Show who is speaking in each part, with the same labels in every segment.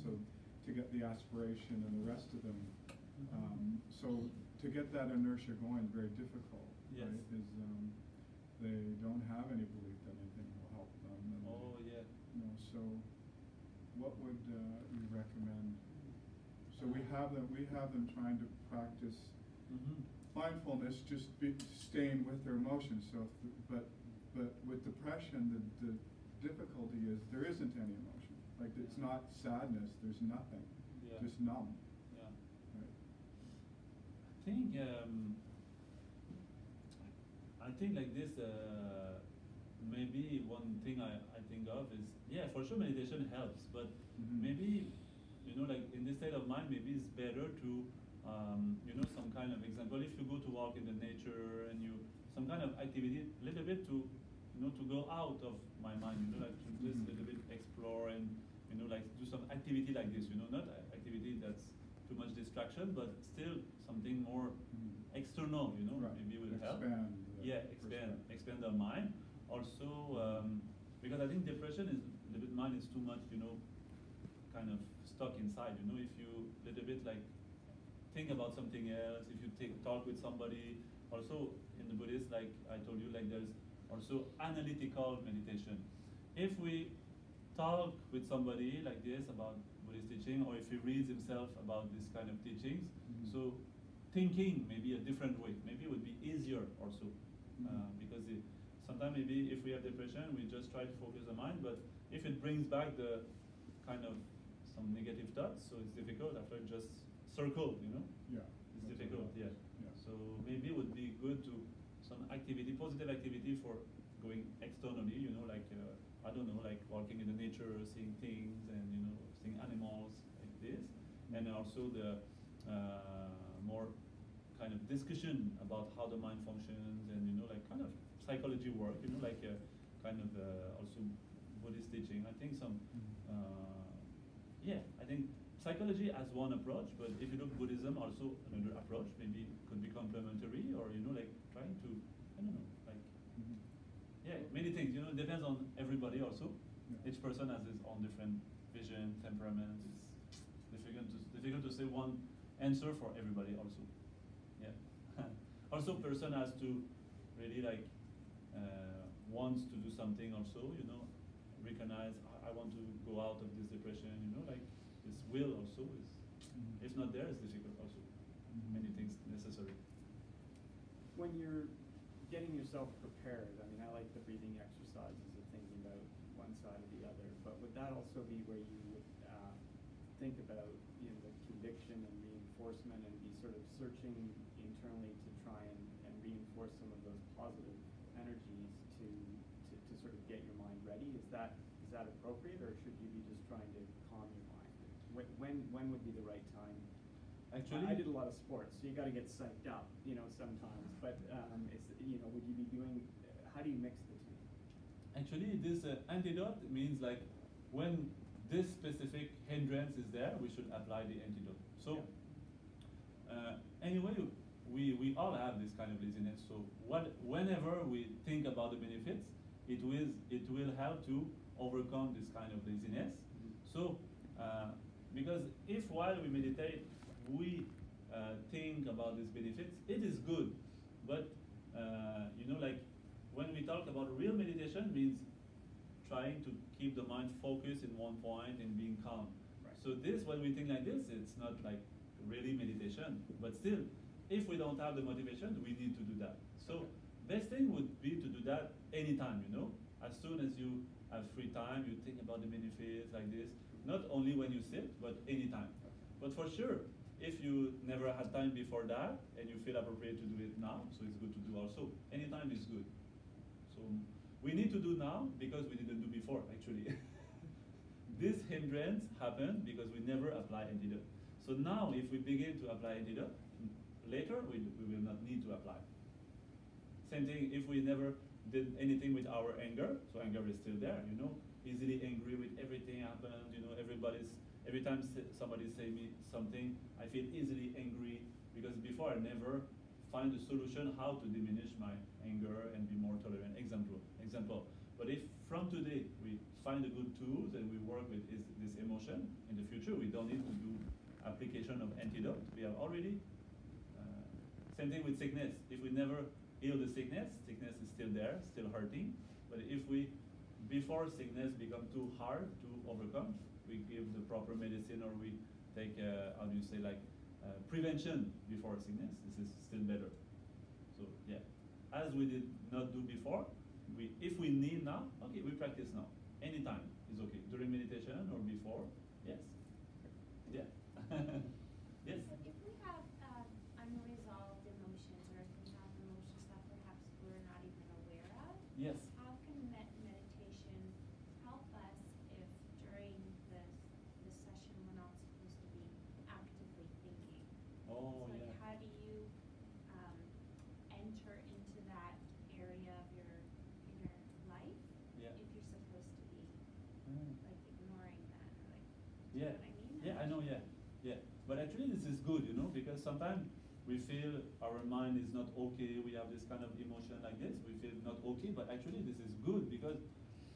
Speaker 1: also to get the aspiration and the rest of them. So to get that inertia going, very difficult.
Speaker 2: Yes.
Speaker 1: Right? Is they don't have any belief that anything will help them. And,
Speaker 2: Oh yeah.
Speaker 1: you know, so what would you recommend? So we have them trying to practice mindfulness, just staying with their emotions. So, but with depression, the difficulty is there isn't any emotion. Like it's not sadness. There's nothing.
Speaker 2: Yeah.
Speaker 1: Just numb.
Speaker 2: Yeah.
Speaker 1: Right.
Speaker 2: I think like this. Maybe one thing I think of is, yeah, for sure meditation helps, but maybe, you know, like in this state of mind, maybe it's better to, you know, some kind of example, if you go to walk in the nature and you, some kind of activity, a little bit to, you know, to go out of my mind, you know, like to just a little bit explore and, you know, like do some activity like this, you know, not activity that's too much distraction, but still something more external, you know,
Speaker 1: Right.
Speaker 2: maybe will help. Expand the mind. Also, because I think depression is a little bit, mind is too much, you know, kind of stuck inside. You know, if you a little bit like think about something else, if you talk with somebody. Also in the Buddhist, like I told you, like there's also analytical meditation. If we talk with somebody like this about Buddhist teaching, or if he reads himself about this kind of teachings, so thinking maybe a different way, maybe it would be easier also, because sometimes maybe if we have depression, we just try to focus the mind, but if it brings back the kind of some negative thoughts, so it's difficult after just circle, you know?
Speaker 1: Yeah.
Speaker 2: It's difficult, yeah. So maybe it would be good to some activity, positive activity for going externally, you know, like, I don't know, like walking in the nature, seeing things and, you know, seeing animals like this. And also the more kind of discussion about how the mind functions and, you know, like kind of psychology work, you know, like kind of also Buddhist teaching. I think some, yeah, I think psychology as one approach, but if you look Buddhism, also another approach, maybe could be complementary, or, you know, like trying to, I don't know, like, yeah, many things, you know, it depends on everybody also. Yeah. Each person has his own different vision, temperament. It's difficult to say one answer for everybody also. Yeah. Also, person has to really like wants to do something also, you know, recognize I want to go out of this depression, you know, like this will also is, if not there, it's difficult also. Many things necessary.
Speaker 3: When you're getting yourself prepared, I mean, I like the breathing exercises of thinking about one side or the other, but would that also be where you would think about, you know, the conviction and reinforcement and be sort of searching internally to try and reinforce some of those positive energies to sort of get your mind ready? Is that appropriate, or should you be just trying to calm your mind? When would be the right time? Actually, I did a lot of sports, so you got to get psyched up, you know, sometimes. But it's, you know, would you be doing? How do you mix the two?
Speaker 2: Actually, this antidote means like when this specific hindrance is there, we should apply the antidote. So anyway, we all have this kind of laziness. So whenever we think about the benefits, it will help to overcome this kind of laziness. So because if while we meditate we think about these benefits, it is good. But you know, like when we talk about real meditation, means trying to keep the mind focused in one point and being calm. Right. So this, when we think like this, it's not like really meditation. But still, if we don't have the motivation, we need to do that. So best thing would be to do that anytime, you know? As soon as you have free time, you think about the benefits like this. Not only when you sit, but anytime. But for sure, if you never had time before that, and you feel appropriate to do it now, so it's good to do also. Anytime is good. So we need to do now because we didn't do before, actually. This hindrance happened because we never apply antidote. So now, if we begin to apply antidote, later we will not need to apply. Same thing if we never did anything with our anger, so anger is still there, you know, easily angry with everything happened, you know, every time somebody say me something, I feel easily angry, because before I never find a solution how to diminish my anger and be more tolerant. Example. But if from today we find the good tools and we work with this emotion. In the future, we don't need to do application of antidote. We have already, same thing with sickness. If we never heal the sickness, sickness is still there, still hurting. But if we, before sickness become too hard to overcome, we give the proper medicine or we take, how do you say, like prevention before sickness, this is still better. So yeah, as we did not do before, if we need now, okay, we practice now. Anytime is okay. During meditation or before, yes. Yeah. Yes.
Speaker 4: So if we have unresolved emotions, or if we have emotions that perhaps we're not even aware of,
Speaker 2: Yes.
Speaker 4: how can meditation help us if during the session we're not supposed to be actively thinking?
Speaker 2: Oh,
Speaker 4: so like
Speaker 2: yeah.
Speaker 4: how do you enter into that area of your inner life
Speaker 2: Yeah.
Speaker 4: if you're supposed to be like ignoring that, or like, do
Speaker 2: Yeah.
Speaker 4: you know what I mean?
Speaker 2: Yeah, I know, yeah. Yeah. But actually this is good, you know, because sometimes we feel our mind is not okay, we have this kind of emotion like this, we feel not okay, but actually this is good because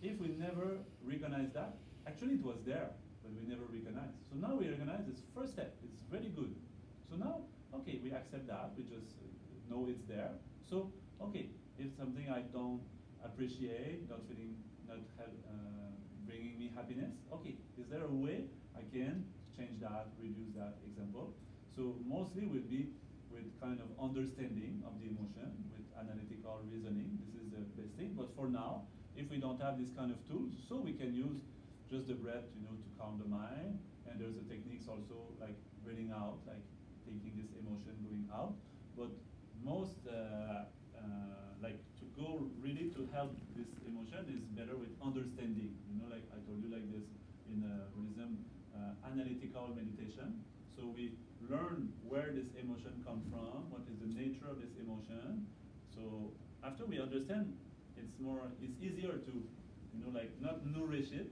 Speaker 2: if we never recognize that, actually it was there, but we never recognized. So now we recognize this first step, it's very good. So now, okay, we accept that, we just know it's there. So, okay, if something I don't appreciate, not feeling, bringing me happiness, okay, is there a way I can change that, reduce that example? So mostly will be with kind of understanding of the emotion, with analytical reasoning. This is the best thing. But for now, if we don't have this kind of tools, so we can use just the breath, you know, to calm the mind. And there's the techniques also like breathing out, like taking this emotion going out. But most, like to go really to help this emotion is better with understanding. You know, like I told you, like this in Buddhism, analytical meditation. So we learn where this emotion comes from, what is the nature of this emotion. So after we understand, it's easier to, you know, like not nourish it,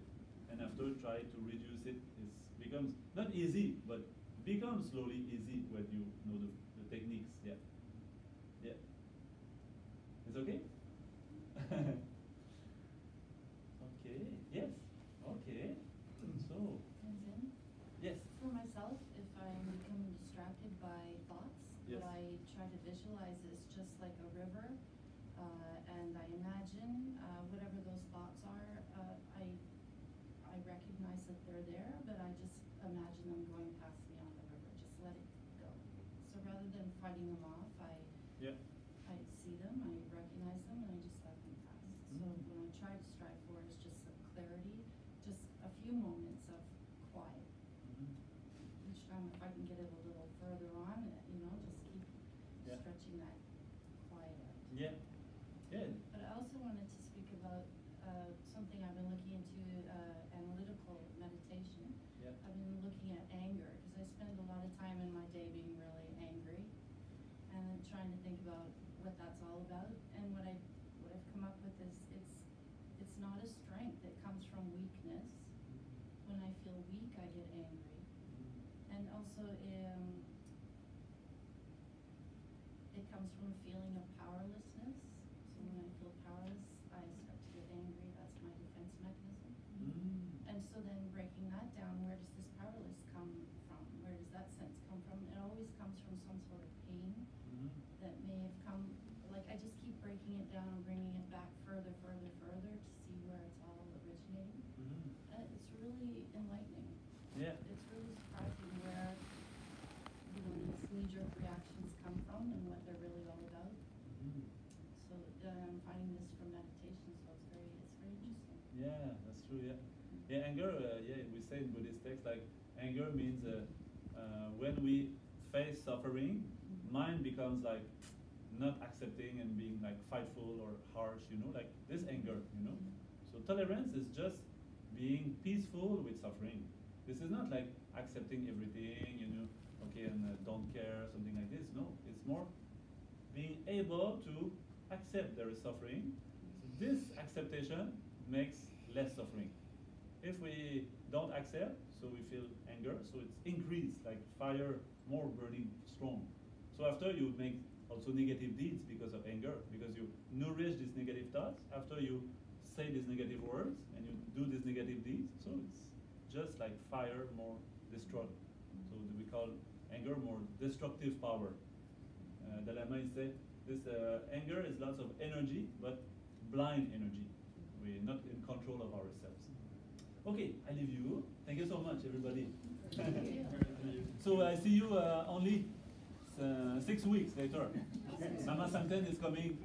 Speaker 2: and after try to reduce it. It becomes not easy, but becomes slowly easy when you know the techniques. Yeah. Yeah. It's okay? Okay. Yes. Okay. So.
Speaker 5: Tenzin,
Speaker 2: Yes.
Speaker 5: for myself, if I'm becoming distracted by thoughts,
Speaker 2: Yes.
Speaker 5: what I try to visualize is just like a river, and I imagine whatever those thoughts are, I recognize that they're there, but I just imagine them going past me on the river. Just let it go. So rather than fighting them off,
Speaker 2: Yeah.
Speaker 5: I see them, I recognize them, and I just let them pass. So
Speaker 2: Mm.
Speaker 5: what I try to strive for is just some clarity, just a few moments of quiet. Each time, if I can get it a little further on, you know, just keep
Speaker 2: Yeah.
Speaker 5: stretching that quiet out.
Speaker 2: Yeah. Yeah.
Speaker 5: But I also wanted to speak about something I've been looking into, analytical meditation.
Speaker 2: Yeah.
Speaker 5: I've been looking at anger, because I spend a lot of time in my day being really angry, and I'm trying to think about what that's all about. And what I've come up with is it's not a strength, it comes from weakness. When I feel weak, I get angry. And also it comes from a feeling of powerlessness. So when I feel powerless, I start to get angry. That's my defense mechanism.
Speaker 2: Mm.
Speaker 5: And so then breaking that down, where does this powerless come from? Where does that sense come from? It always comes from some sort of pain that may have come, like I just keep breaking it down and bringing it back further to see where it's all originating. It's really enlightening.
Speaker 2: Yeah.
Speaker 5: It's really surprising where, you know, these knee-jerk reactions come from and what they're really all about. So I'm finding this from meditation, so it's very interesting.
Speaker 2: Yeah, that's true. Yeah. Yeah, anger. Yeah, we say in Buddhist text like anger means when we face suffering, mind becomes like not accepting and being like fightful or harsh. You know, like this anger. You know. So tolerance is just being peaceful with suffering. This is not like accepting everything. You know. Okay, and don't care, something like this. No, it's more being able to accept there is suffering. So this acceptation makes less suffering. If we don't accept, so we feel anger, so it's increased, like fire, more burning strong. So after you make also negative deeds because of anger, because you nourish these negative thoughts, after you say these negative words and you do these negative deeds. So it's just like fire, more destructive. So we call anger more destructive power. Dalai-lama said this anger is lots of energy, but blind energy. We're not in control of ourselves. Okay, I leave you. Thank you so much, everybody. So I see you only 6 weeks later. Mama Santen is coming